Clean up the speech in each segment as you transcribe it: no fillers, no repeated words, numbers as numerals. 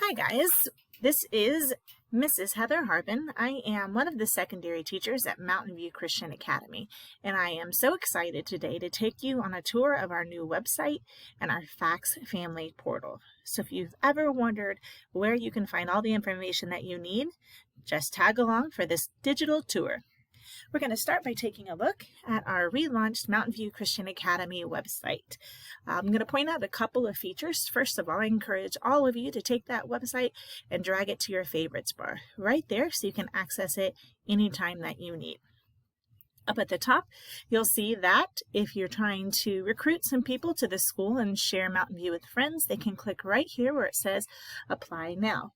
Hi guys, this is Mrs. Heather Harbin. I am one of the secondary teachers at Mountain View Christian Academy, and I am so excited today to take you on a tour of our new website and our FACS Family Portal. So if you've ever wondered where you can find all the information that you need, just tag along for this digital tour. We're going to start by taking a look at our relaunched Mountain View Christian Academy website. I'm going to point out a couple of features. First of all, I encourage all of you to take that website and drag it to your favorites bar right there so you can access it anytime that you need. Up at the top, you'll see that if you're trying to recruit some people to the school and share Mountain View with friends, they can click right here where it says Apply Now.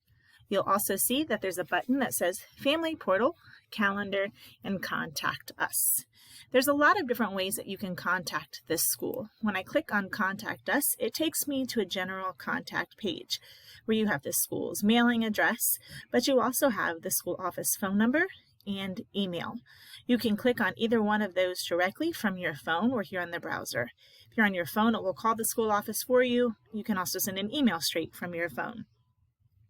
You'll also see that there's a button that says Family Portal, Calendar, and Contact Us. There's a lot of different ways that you can contact this school. When I click on Contact Us, it takes me to a general contact page where you have the school's mailing address, but you also have the school office phone number and email. You can click on either one of those directly from your phone or here on the browser. If you're on your phone, it will call the school office for you. You can also send an email straight from your phone.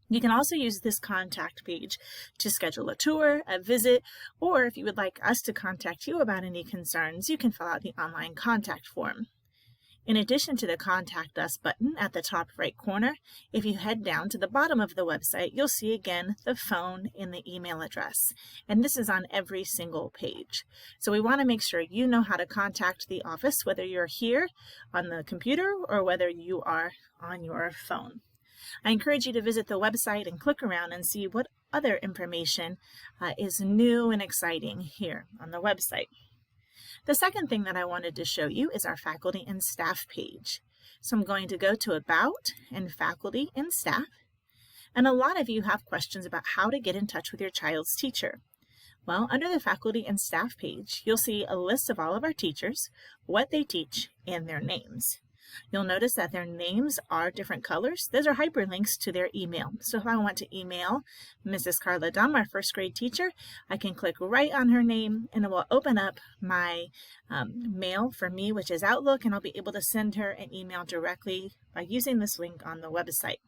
You can also use this contact page to schedule a tour, a visit, or if you would like us to contact you about any concerns, you can fill out the online contact form. In addition to the Contact Us button at the top right corner, if you head down to the bottom of the website, you'll see again the phone and the email address. And this is on every single page. So we want to make sure you know how to contact the office, whether you're here on the computer or whether you are on your phone. I encourage you to visit the website and click around and see what other information is new and exciting here on the website. The second thing that I wanted to show you is our faculty and staff page. So I'm going to go to About and Faculty and Staff. And a lot of you have questions about how to get in touch with your child's teacher. Well, under the faculty and staff page, you'll see a list of all of our teachers, what they teach, and their names. You'll notice that their names are different colors. Those are hyperlinks to their email. So if I want to email Mrs. Carla Dunn, our first grade teacher, I can click right on her name and it will open up my mail for me, which is Outlook, and I'll be able to send her an email directly by using this link on the website.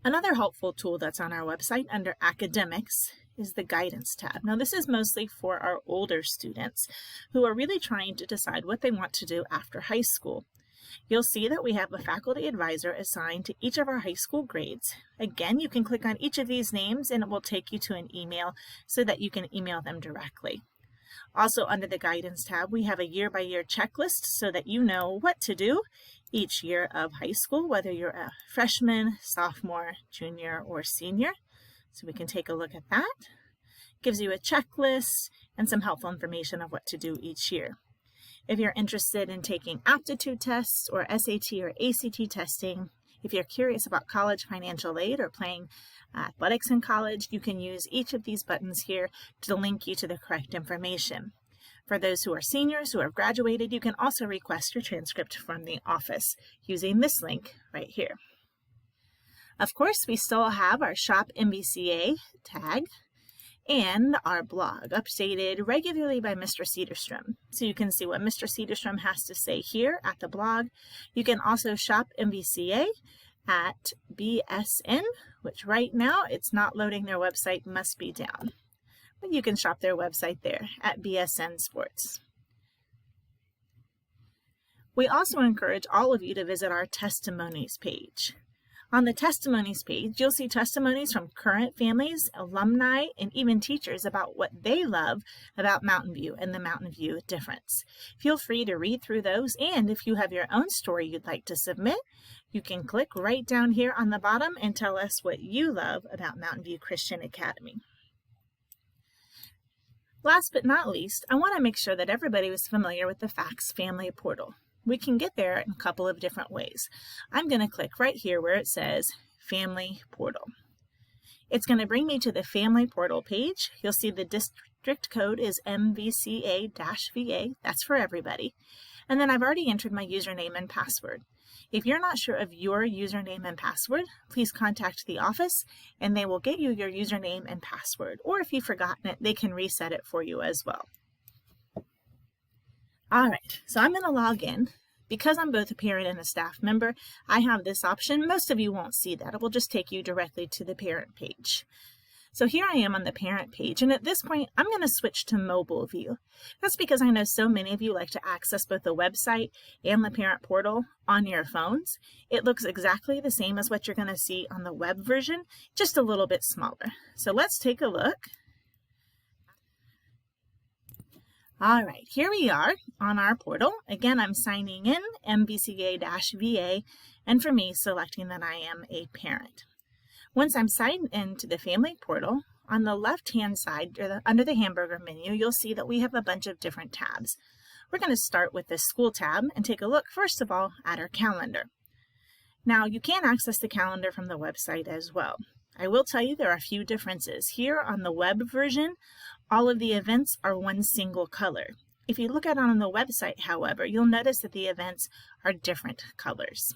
Another helpful tool that's on our website under Academics is the Guidance tab. Now this is mostly for our older students who are really trying to decide what they want to do after high school. You'll see that we have a faculty advisor assigned to each of our high school grades. Again, you can click on each of these names and it will take you to an email so that you can email them directly. Also under the Guidance tab, we have a year-by-year checklist so that you know what to do each year of high school, whether you're a freshman, sophomore, junior, or senior. So we can take a look at that. Gives you a checklist and some helpful information of what to do each year. If you're interested in taking aptitude tests or SAT or ACT testing, if you're curious about college financial aid or playing athletics in college, you can use each of these buttons here to link you to the correct information. For those who are seniors who have graduated, you can also request your transcript from the office using this link right here. Of course, we still have our Shop MVCA tag and our blog updated regularly by Mr. Cedarstrom. So you can see what Mr. Cedarstrom has to say here at the blog. You can also shop MVCA at BSN, which right now it's not loading. Their website must be down. But you can shop their website there at BSN Sports. We also encourage all of you to visit our testimonies page. On the testimonies page, you'll see testimonies from current families, alumni, and even teachers about what they love about Mountain View and the Mountain View difference. Feel free to read through those, and if you have your own story you'd like to submit, you can click right down here on the bottom and tell us what you love about Mountain View Christian Academy. Last but not least, I want to make sure that everybody was familiar with the FACS Family Portal. We can get there in a couple of different ways. I'm going to click right here where it says Family Portal. It's going to bring me to the Family Portal page. You'll see the district code is MVCA-VA. That's for everybody. And then I've already entered my username and password. If you're not sure of your username and password, please contact the office and they will get you your username and password. Or if you've forgotten it, they can reset it for you as well. All right, so I'm going to log in Because I'm both a parent and a staff member, I have this option. Most of you won't see that. It will just take you directly to the parent page. So here I am on the parent page, and at this point, I'm going to switch to mobile view. That's because I know so many of you like to access both the website and the parent portal on your phones. It looks exactly the same as what you're going to see on the web version, just a little bit smaller. So let's take a look. All right, here we are on our portal. Again, I'm signing in, MVCA-VA, and for me, selecting that I am a parent. Once I'm signed into the family portal, on the left-hand side, under the hamburger menu, you'll see that we have a bunch of different tabs. We're going to start with the school tab and take a look, first of all, at our calendar. Now, you can access the calendar from the website as well. I will tell you there are a few differences. Here on the web version, all of the events are one single color. If you look at it on the website, however, you'll notice that the events are different colors.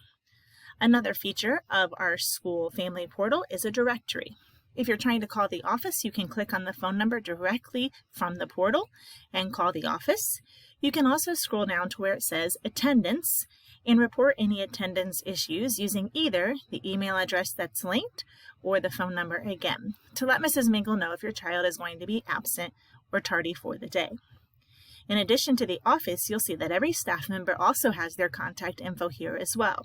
Another feature of our school family portal is a directory. If you're trying to call the office, you can click on the phone number directly from the portal and call the office. You can also scroll down to where it says attendance and report any attendance issues using either the email address that's linked or the phone number again to let Mrs. Mingle know if your child is going to be absent or tardy for the day. In addition to the office, you'll see that every staff member also has their contact info here as well.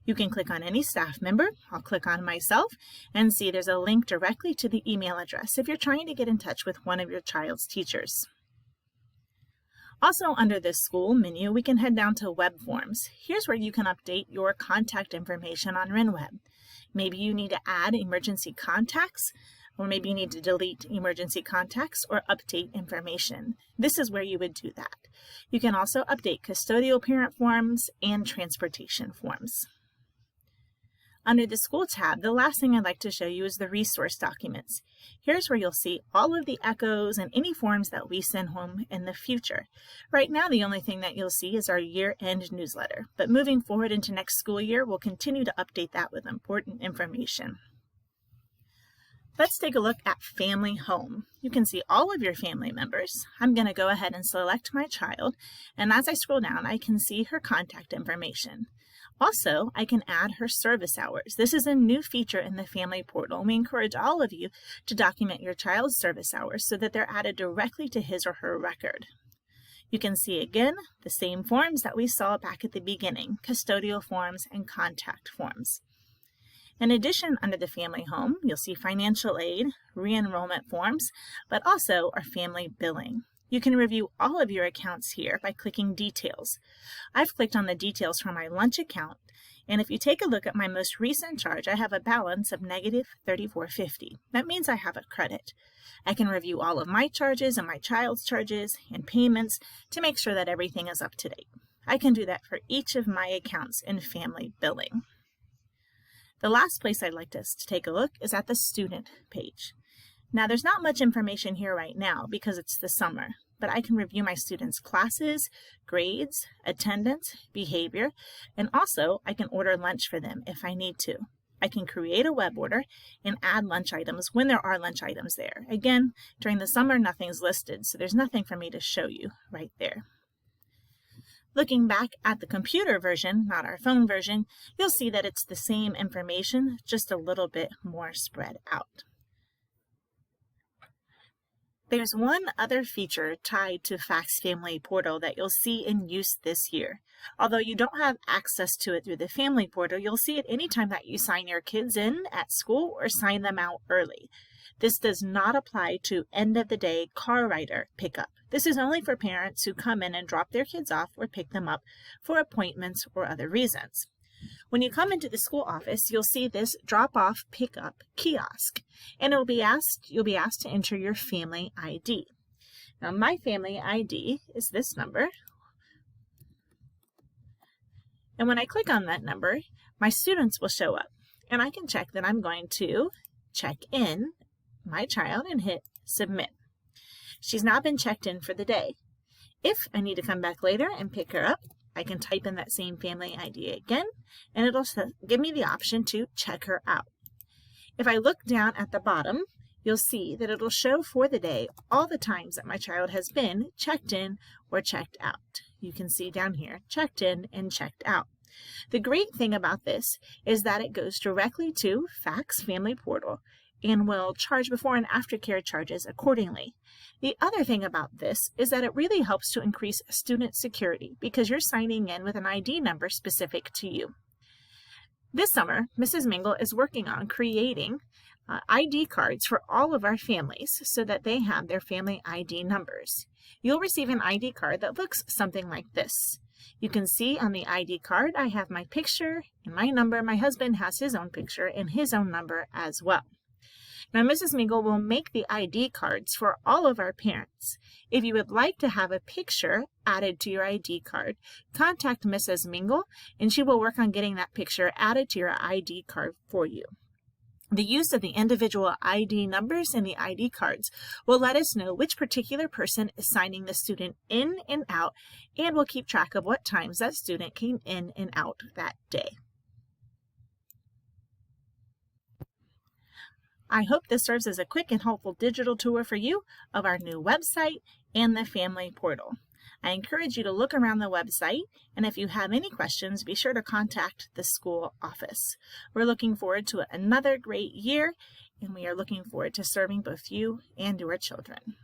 You can click on any staff member. I'll click on myself and see there's a link directly to the email address if you're trying to get in touch with one of your child's teachers. Also under this school menu, we can head down to web forms. Here's where you can update your contact information on RenWeb. Maybe you need to add emergency contacts, or maybe you need to delete emergency contacts or update information. This is where you would do that. You can also update custodial parent forms and transportation forms. Under the School tab, the last thing I'd like to show you is the resource documents. Here's where you'll see all of the echoes and any forms that we send home in the future. Right now, the only thing that you'll see is our year-end newsletter, but moving forward into next school year, we'll continue to update that with important information. Let's take a look at Family Home. You can see all of your family members. I'm going to go ahead and select my child, and as I scroll down, I can see her contact information. Also, I can add her service hours. This is a new feature in the family portal, and we encourage all of you to document your child's service hours so that they're added directly to his or her record. You can see again the same forms that we saw back at the beginning, custodial forms and contact forms. In addition, under the Family Home, you'll see financial aid, re-enrollment forms, but also our family billing. You can review all of your accounts here by clicking Details. I've clicked on the details for my lunch account, and if you take a look at my most recent charge, I have a balance of negative $34.50. That means I have a credit. I can review all of my charges and my child's charges and payments to make sure that everything is up to date. I can do that for each of my accounts in family billing. The last place I'd like us to take a look is at the student page. Now, there's not much information here right now because it's the summer, but I can review my students' classes, grades, attendance, behavior, and also I can order lunch for them if I need to. I can create a web order and add lunch items when there are lunch items there. Again, during the summer, nothing's listed, so there's nothing for me to show you right there. Looking back at the computer version, not our phone version, you'll see that it's the same information, just a little bit more spread out. There's one other feature tied to Fax Family Portal that you'll see in use this year. Although you don't have access to it through the Family Portal, you'll see it anytime that you sign your kids in at school or sign them out early. This does not apply to end-of-the-day car rider pickup. This is only for parents who come in and drop their kids off or pick them up for appointments or other reasons. When you come into the school office, you'll see this drop-off pickup kiosk, and you'll be asked to enter your family ID. Now, my family ID is this number, and when I click on that number, my students will show up, and I can check that I'm going to check in my child and hit Submit. She's now been checked in for the day. If I need to come back later and pick her up, I can type in that same family ID again, and it'll give me the option to check her out. If I look down at the bottom, you'll see that it'll show for the day all the times that my child has been checked in or checked out. You can see down here, checked in and checked out. The great thing about this is that it goes directly to FACTS Family Portal and will charge before and after care charges accordingly. The other thing about this is that it really helps to increase student security because you're signing in with an ID number specific to you. This summer, Mrs. Mingle is working on creating ID cards for all of our families so that they have their family ID numbers. You'll receive an ID card that looks something like this. You can see on the ID card I have my picture and my number. My husband has his own picture and his own number as well. Now, Mrs. Mingle will make the ID cards for all of our parents. If you would like to have a picture added to your ID card, contact Mrs. Mingle and she will work on getting that picture added to your ID card for you. The use of the individual ID numbers in the ID cards will let us know which particular person is signing the student in and out, and will keep track of what times that student came in and out that day. I hope this serves as a quick and helpful digital tour for you of our new website and the family portal. I encourage you to look around the website, and if you have any questions, be sure to contact the school office. We're looking forward to another great year, and we are looking forward to serving both you and your children.